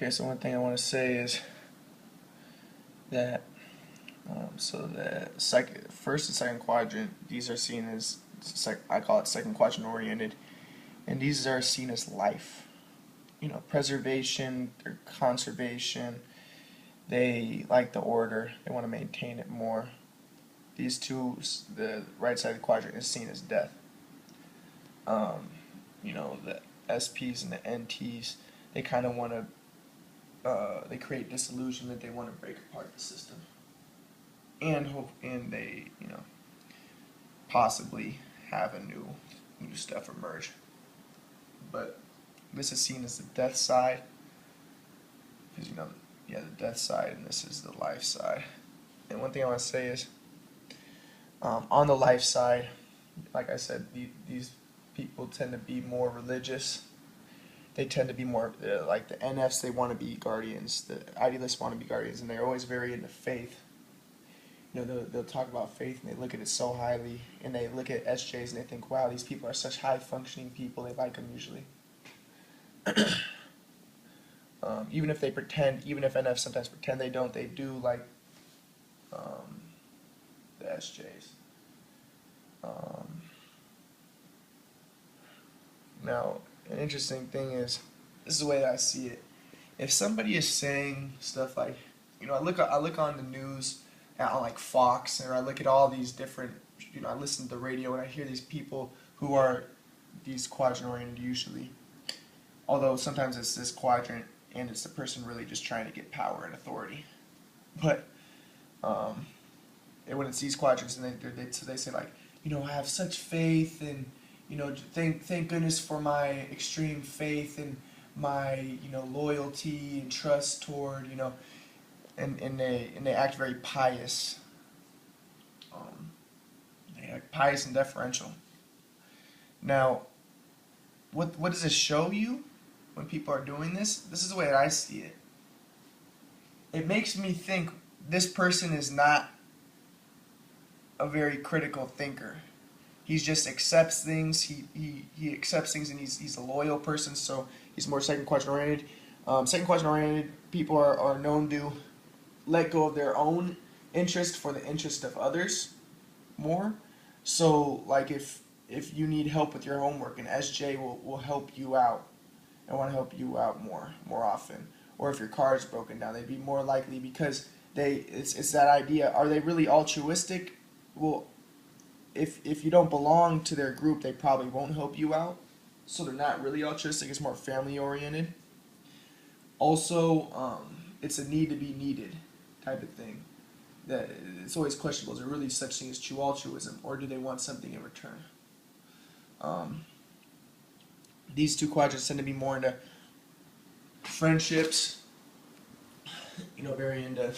Okay, so one thing I want to say is that so the first and second quadrant, these are seen as I call it second quadrant oriented, and these are seen as life. Preservation or conservation. They like the order. They want to maintain it more. These two, the right side of the quadrant is seen as death. The SPs and the NTs, they kind of want to, they create disillusionment. They want to break apart the system, and they, possibly have a new stuff emerge. But this is seen as the death side, because the death side, and this is the life side. And one thing I want to say is, on the life side, like I said, these people tend to be more religious. They tend to be more like the NFs. They want to be guardians. The idealists want to be guardians, and they're always very into faith. They'll talk about faith, and they look at it so highly, and they look at SJs and they think, wow, these people are such high functioning people. They like them usually. Even if they pretend, even if NFs sometimes pretend they don't, they do like the SJs. Now, an interesting thing is, this is the way that I see it. If somebody is saying stuff like, I look on the news, on like Fox, or I look at all these different, I listen to the radio and I hear these people who are these quadrant oriented usually. Although sometimes it's this quadrant and it's the person really just trying to get power and authority. But when it's these quadrants, and they say like, I have such faith, and thank goodness for my extreme faith and my loyalty and trust toward and they act very pious. They act pious and deferential. Now, what does this show you when people are doing this? This is the way that I see it. It makes me think this person is not a very critical thinker. He just accepts things. He accepts things, and he's a loyal person, so he's more second quadrant oriented. Second quadrant oriented people are known to let go of their own interest for the interest of others more. So, like if you need help with your homework, an SJ will help you out and want to help you out more often. Or if your car is broken down, they'd be more likely, because it's that idea. Are they really altruistic? Well, if you don't belong to their group, they probably won't help you out. So they're not really altruistic. It's more family oriented. Also, it's a need to be needed type of thing. That it's always questionable. Is there really such thing as true altruism, or do they want something in return? These two quadrants tend to be more into friendships. Very into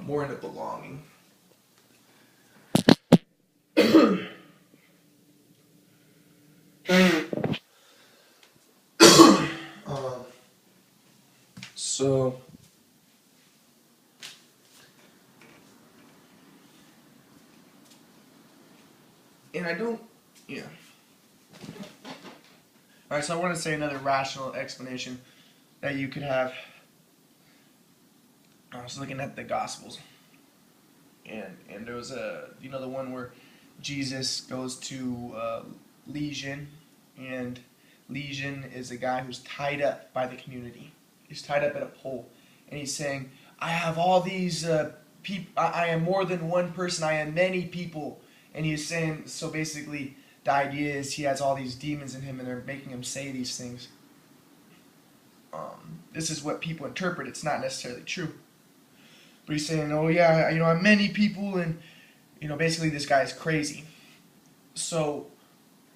more into belonging. So, and I don't, yeah. Alright, so I want to say another rational explanation that you could have. I was looking at the Gospels, and there was the one where Jesus goes to Legion, and Legion is a guy who's tied up by the community. He's tied up at a pole, and he's saying, I have all these people, I am more than one person, I am many people. And he's saying, so basically, the idea is he has all these demons in him, and they're making him say these things. This is what people interpret. It's not necessarily true. But he's saying, oh yeah, I'm many people, and basically this guy is crazy. So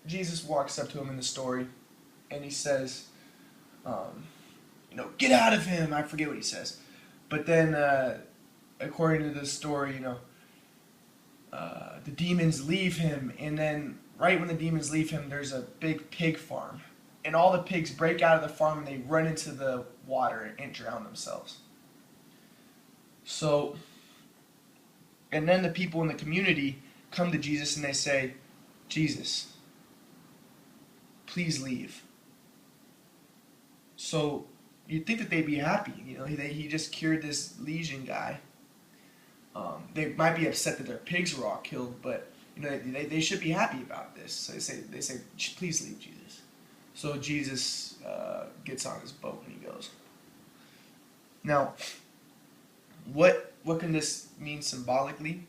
Jesus walks up to him in the story, and he says, get out of him. I forget what he says. But then, according to the story, the demons leave him, and then right when the demons leave him, there's a big pig farm. And all the pigs break out of the farm, and they run into the water and drown themselves. So, and then the people in the community come to Jesus and they say, Jesus, please leave. So you'd think that they'd be happy. He just cured this legion guy. They might be upset that their pigs were all killed, but they should be happy about this. So they say, please leave, Jesus. So Jesus gets on his boat and he goes. Now, what can this mean symbolically?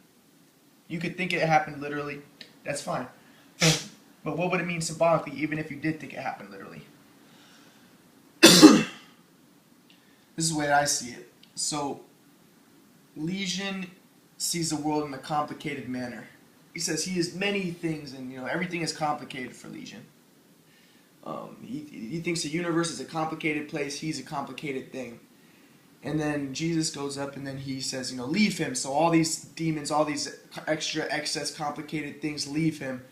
You could think it happened literally. That's fine. But what would it mean symbolically, even if you did think it happened literally? This is the way I see it. So, Legion sees the world in a complicated manner. He says he is many things, and everything is complicated for Legion. He thinks the universe is a complicated place. He's a complicated thing. And then Jesus goes up and then he says, leave him. So all these demons, all these excess complicated things, leave him.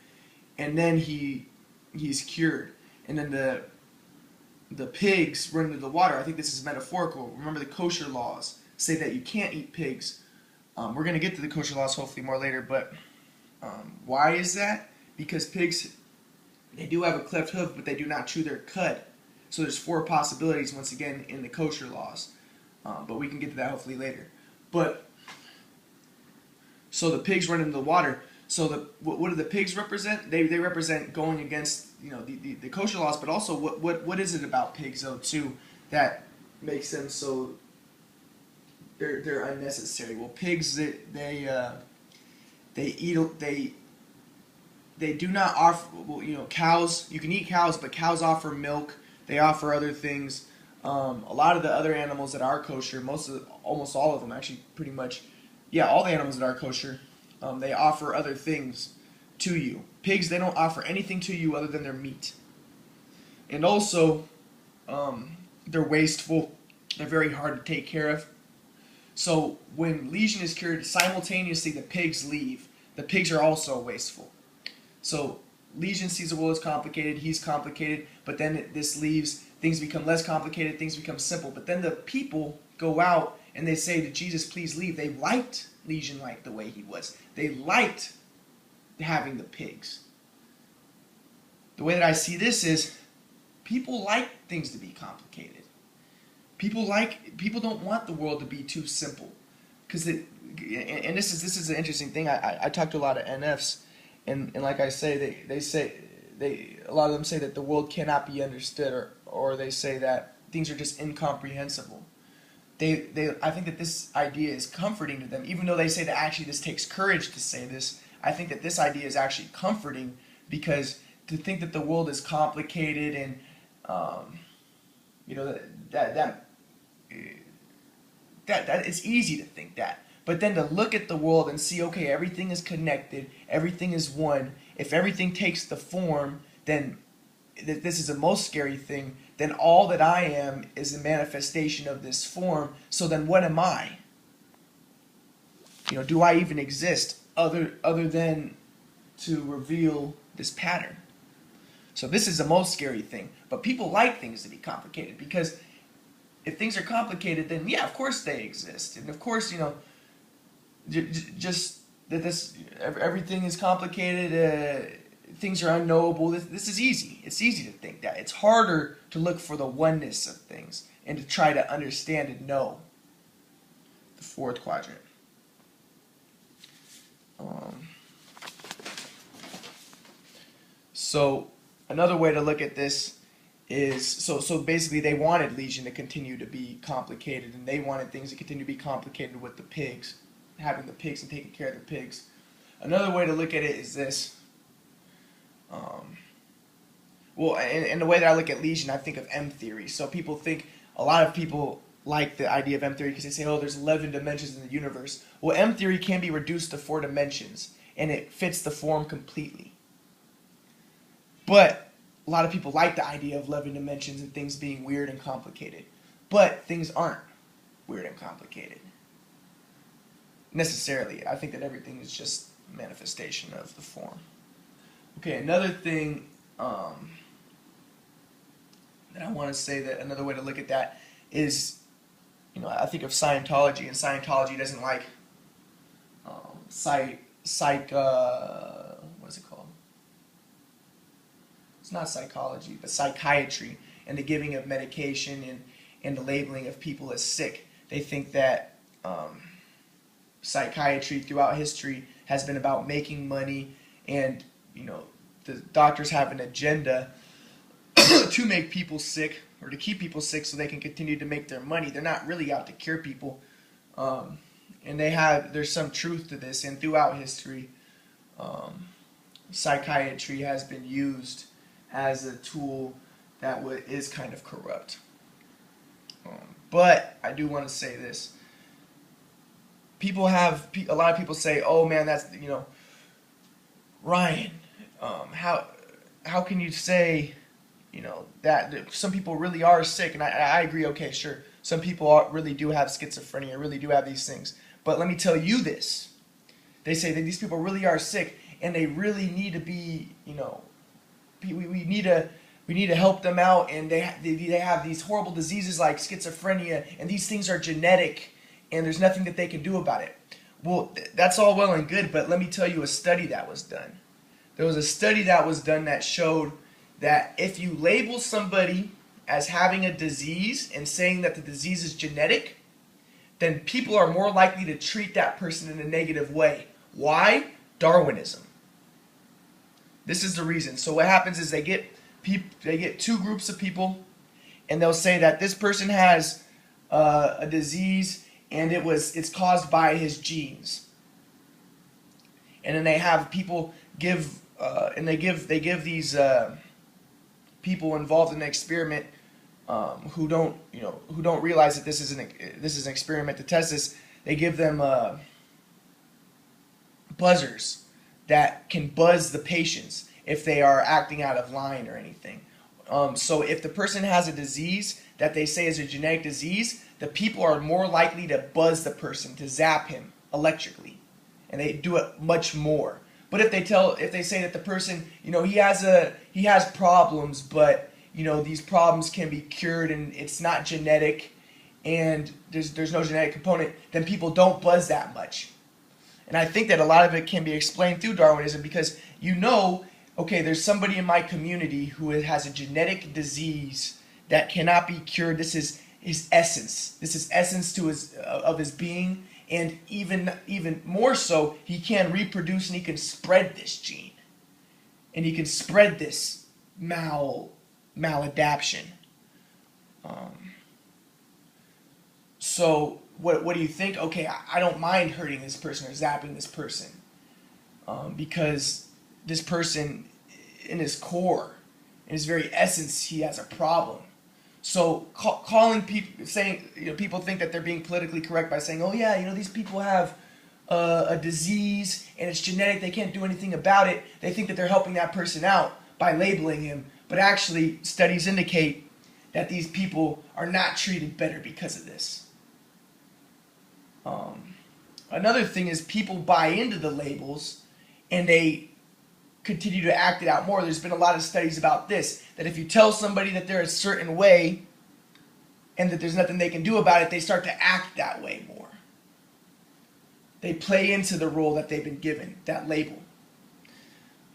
And then he's cured. And then the pigs run into the water. I think this is metaphorical. Remember, the kosher laws say that you can't eat pigs. We're going to get to the kosher laws hopefully more later, but why is that? Because pigs, they do have a cleft hoof, but they do not chew their cud. So there's 4 possibilities, once again, in the kosher laws. But we can get to that hopefully later. But, so the pigs run into the water. So what do the pigs represent? They represent going against the kosher laws, but also what is it about pigs though too that makes them so they're unnecessary? Well, pigs they do not offer cows. You can eat cows, but cows offer milk. They offer other things. A lot of the other animals that are kosher, almost all of them actually, pretty much, all the animals that are kosher. They offer other things to you. Pigs, they don't offer anything to you other than their meat. And also, they're wasteful. They're very hard to take care of. So when Legion is cured, simultaneously the pigs leave. The pigs are also wasteful. So Legion sees the world as complicated. He's complicated. But then this leaves. Things become less complicated. Things become simple. But then the people go out and they say to Jesus, please leave. They liked Legion like the way he was. They liked having the pigs. The way that I see this is people like things to be complicated. People don't want the world to be too simple. This is an interesting thing. I talk to a lot of NFs and like I say, a lot of them say that the world cannot be understood or they say that things are just incomprehensible. I think that this idea is comforting to them, even though they say that actually this takes courage to say this. I think that this idea is actually comforting because to think that the world is complicated and that it's easy to think that. But then to look at the world and see, okay, everything is connected, everything is one. If everything takes the form, then this is the most scary thing. Then all that I am is a manifestation of this form. So then what am I? Do I even exist other than to reveal this pattern? So this is the most scary thing. But people like things to be complicated because if things are complicated, then of course they exist. And of course, just that everything is complicated. Things are unknowable. This is easy. It's easy to think that. It's harder to look for the oneness of things and to try to understand and know. The 4th quadrant. So another way to look at this is so basically they wanted Legion to continue to be complicated, and they wanted things to continue to be complicated with the pigs, having the pigs and taking care of the pigs. Another way to look at it is this. And the way that I look at Legion, I think of M theory. So a lot of people like the idea of M theory because they say, oh, there's 11 dimensions in the universe. Well, M theory can be reduced to 4 dimensions, and it fits the form completely. But a lot of people like the idea of 11 dimensions and things being weird and complicated. But things aren't weird and complicated. Necessarily. I think that everything is just manifestation of the form. Okay, another thing that I want to say, that another way to look at that is, I think of Scientology, and Scientology doesn't like what is it called? It's not psychology, but psychiatry and the giving of medication and the labeling of people as sick. They think that psychiatry throughout history has been about making money, and the doctors have an agenda to make people sick or to keep people sick so they can continue to make their money. They're not really out to cure people. And there's some truth to this, and throughout history, psychiatry has been used as a tool that is kind of corrupt. But I do want to say this. A lot of people say, "Oh man, that's Ryan. How can you say that some people really are sick?" And I agree. Okay, sure. Some people really do have schizophrenia, really do have these things. But let me tell you this. They say that these people really are sick, and they really need to be, we need to help them out, and they have these horrible diseases like schizophrenia, and these things are genetic, and there's nothing that they can do about it. Well, that's all well and good, but let me tell you a study that was done. There was a study that was done that showed that if you label somebody as having a disease and saying that the disease is genetic, then people are more likely to treat that person in a negative way. Why? Darwinism. This is the reason. So what happens is they get two groups of people, and they'll say that this person has a disease and it's caused by his genes. And then they have people give these people involved in the experiment who don't realize that this is an experiment to test this. They give them buzzers that can buzz the patients if they are acting out of line or anything. So if the person has a disease that they say is a genetic disease, the people are more likely to buzz the person, to zap him electrically, and they do it much more. But if they say that the person, he has problems, but these problems can be cured and it's not genetic, and there's no genetic component, then people don't buzz that much. And I think that a lot of it can be explained through Darwinism, because okay, there's somebody in my community who has a genetic disease that cannot be cured. This is his essence. This is essence of his being. And even more so, he can reproduce and he can spread this gene. And he can spread this maladaption. So what do you think? Okay, I don't mind hurting this person or zapping this person. Because this person, in his core, in his very essence, he has a problem. So calling people, saying, people think that they're being politically correct by saying, "Oh yeah, these people have a disease and it's genetic, they can't do anything about it." They think that they're helping that person out by labeling him, but actually studies indicate that these people are not treated better because of this. Another thing is people buy into the labels and they continue to act it out more. There's been a lot of studies about this, that if you tell somebody that they're a certain way and that there's nothing they can do about it, they start to act that way more. They play into the role that they've been given, that label.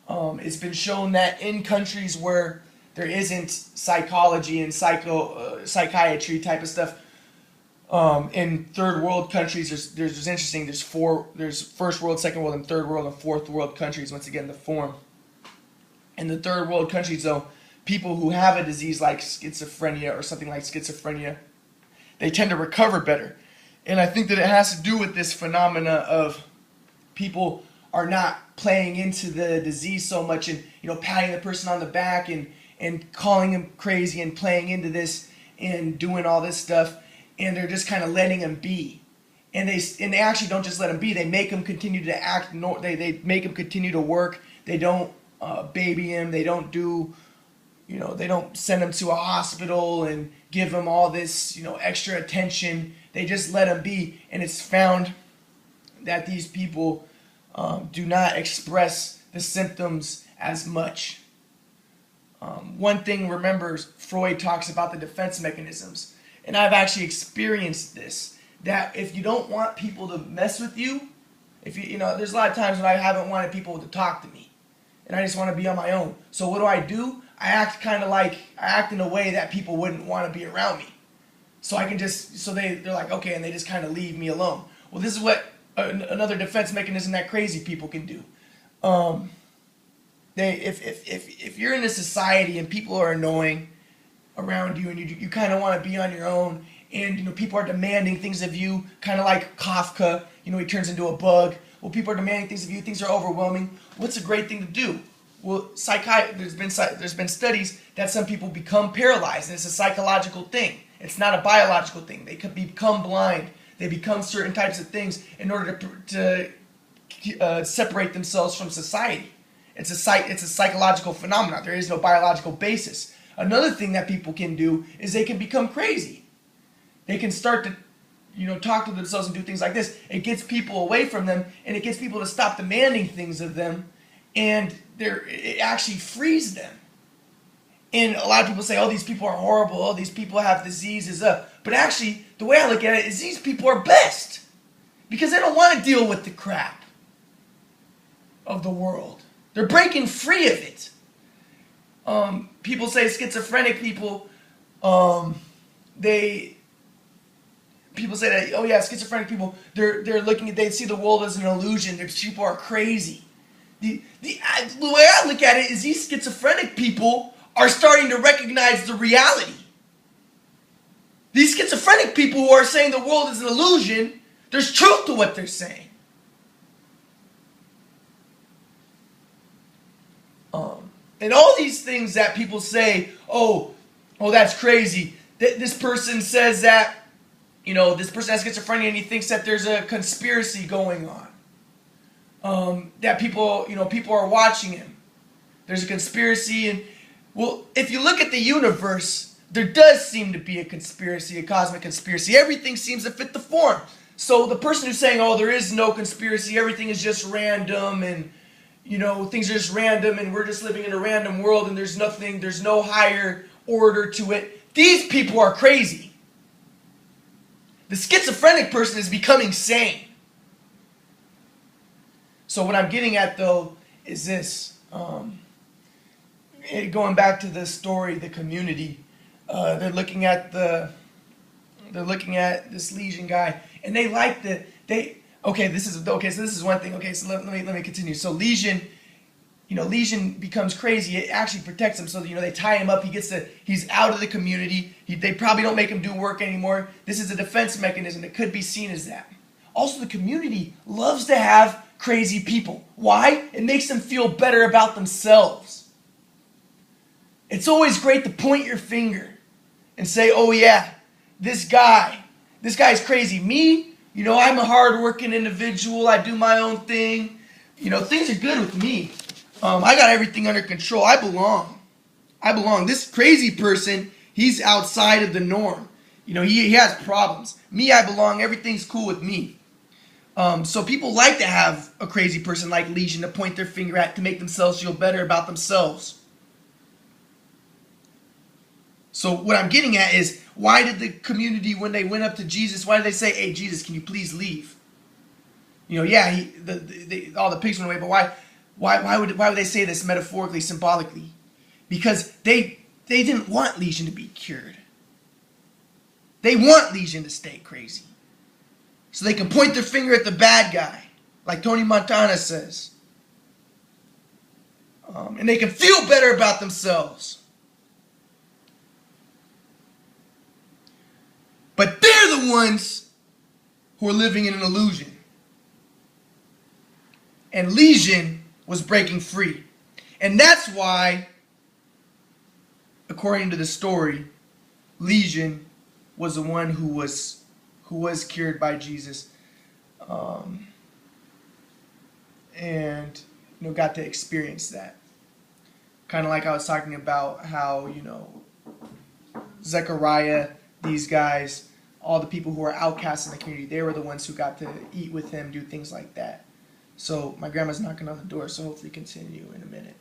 It's been shown that in countries where there isn't psychology and psychiatry type of stuff, in third world countries, there's interesting. There's first world, second world, and third world and fourth world countries. Once again, the form. In the third world countries, though, people who have a disease like schizophrenia or something like schizophrenia, they tend to recover better. And I think that it has to do with this phenomena of people are not playing into the disease so much and patting the person on the back and calling him crazy and playing into this and doing all this stuff. And they're just kind of letting him be, and they actually don't just let him be. They make him continue to act. They make him continue to work. They don't baby him. They don't do, they don't send him to a hospital and give him all this extra attention. They just let him be, and it's found that these people do not express the symptoms as much. One thing, remember, Freud talks about the defense mechanisms. And I've actually experienced this, that if you don't want people to mess with you, there's a lot of times when I haven't wanted people to talk to me, and I just want to be on my own. So what do? I act in a way that people wouldn't want to be around me. So I can just, so they're like, okay, and they just kind of leave me alone. Well, this is what another defense mechanism that crazy people can do. If you're in a society and people are annoying around you, and you kind of want to be on your own, and people are demanding things of you, kind of like Kafka, he turns into a bug. Well, people are demanding things of you, things are overwhelming. What's a great thing to do? Well, there's been studies that some people become paralyzed, and it's a psychological thing. It's not a biological thing. They could become blind. They become certain types of things in order to separate themselves from society. It's a psychological phenomenon. There is no biological basis. Another thing that people can do is they can become crazy. They can start to talk to themselves and do things like this. It gets people away from them, and it gets people to stop demanding things of them, and it actually frees them. And a lot of people say, oh, these people are horrible, oh, these people have diseases. But actually, the way I look at it is these people are best, because they don't want to deal with the crap of the world. They're breaking free of it. People say schizophrenic people, people say that, oh yeah, schizophrenic people, they see the world as an illusion. These people are crazy. The way I look at it is these schizophrenic people are starting to recognize the reality. These schizophrenic people who are saying the world is an illusion, there's truth to what they're saying. And all these things that people say, oh, that's crazy. This person says that, this person has schizophrenia and he thinks that there's a conspiracy going on. That people are watching him. There's a conspiracy, and well, if you look at the universe, there does seem to be a conspiracy, a cosmic conspiracy. Everything seems to fit the form. So the person who's saying, oh, there is no conspiracy, everything is just random, and things are just random, and we're just living in a random world, and there's no higher order to it. These people are crazy. The schizophrenic person is becoming sane. So what I'm getting at, though, is this. Going back to the story, the community, they're looking at this Legion guy, and they like so this is one thing. Okay, so let me continue. So Legion becomes crazy. It actually protects him. So they tie him up. He's out of the community. They probably don't make him do work anymore. This is a defense mechanism. It could be seen as that. Also, the community loves to have crazy people. Why? It makes them feel better about themselves. It's always great to point your finger and say, oh yeah, this guy's crazy. Me, I'm a hard-working individual. I do my own thing. Things are good with me. I got everything under control. I belong. This crazy person, he's outside of the norm. He has problems. Me, I belong. Everything's cool with me. So people like to have a crazy person like Legion to point their finger at to make themselves feel better about themselves. So what I'm getting at is, why did the community, when they went up to Jesus, why did they say, hey, Jesus, can you please leave? All the pigs went away, but why would they say this metaphorically, symbolically? Because they didn't want Legion to be cured. They want Legion to stay crazy. So they can point their finger at the bad guy, like Tony Montana says. And they can feel better about themselves. But they're the ones who are living in an illusion. And Legion was breaking free. And that's why, according to the story, Legion was the one who was cured by Jesus. And got to experience that. Kind of like I was talking about how, Zechariah, these guys, all the people who are outcasts in the community, they were the ones who got to eat with him, do things like that. So my grandma's knocking on the door, so hopefully continue in a minute.